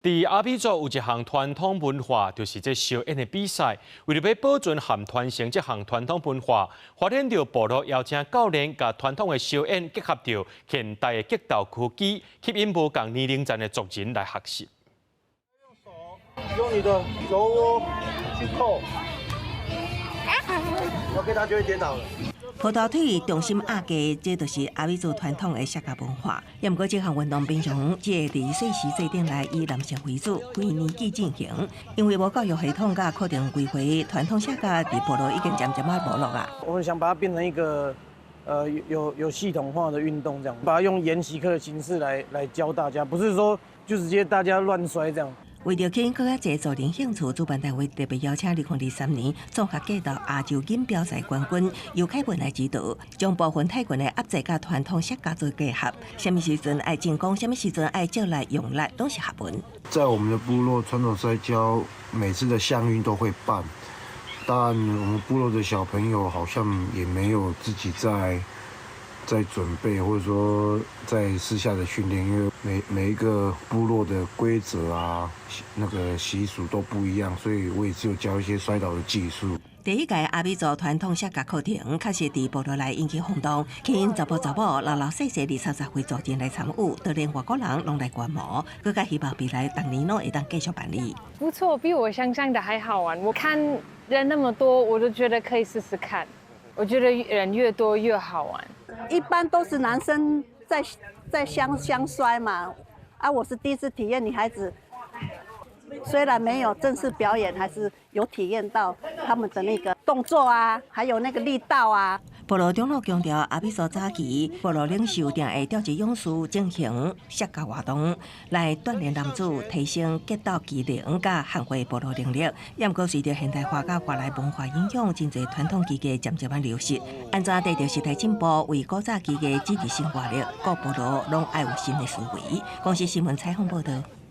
伫阿美族有一项传统文化，就是这烧烟的比赛。为了要保存和传承这项传统文化，发展着部落邀请教练，甲传统的烧烟结合着现代的激斗科技，吸引无共年龄层的族人来学习。用你的手窝去扣，OK， 他就会跌倒了。葡萄腿重心压低，这就是阿美族传统的客家文化。也毋过，这项运动平常只会伫细时制定来以男性为主，规年纪进行。因为无教育系统甲课程规划，传统客家伫部落已经渐渐啊没落啊。我们想把它变成一个有系统化的运动，这样把它用研习课的形式来教大家，不是说就直接大家乱摔这样。为着吸引更加侪族人兴趣，主办单位特别邀请2023年综合格斗亚洲锦标赛冠军尤凯文来指导，将部分泰拳的压制甲传统客家做结合。什么时阵爱进攻，什么时阵爱借来用力，都是学问。在我们的部落，传统摔跤每次的乡运都会办，但我们部落的小朋友好像也没有自己在准备，或者说在私下的训练，因为每一个部落的规则啊，那个习俗都不一样，所以我也只有教一些摔倒的技术。第一届阿美族传统客家课程，确实伫部落内引起轰动，吸引查甫查某、老老细细20-30岁族人来参与，就连外国人拢来观摩。更加希望未来当年会当继续办理。不错，比我想象的还好玩。我看人那么多，我都觉得可以试试看。我觉得人越多越好玩。一般都是男生在相摔嘛，啊，我是第一次体验女孩子，虽然没有正式表演，还是有体验到他们的那个动作啊，还有那个力道啊。部落长老强调，阿美族早期部落领袖定会召集勇士进行客家活动，来锻炼男子，提升格斗技能，甲捍卫部落能力。也毋过随着现代化甲外来文化影响，真侪传统技艺渐渐流失。安怎带着时代进步，为古早技艺支持新活力，各部落拢爱有新的思维。公司新闻采访报道。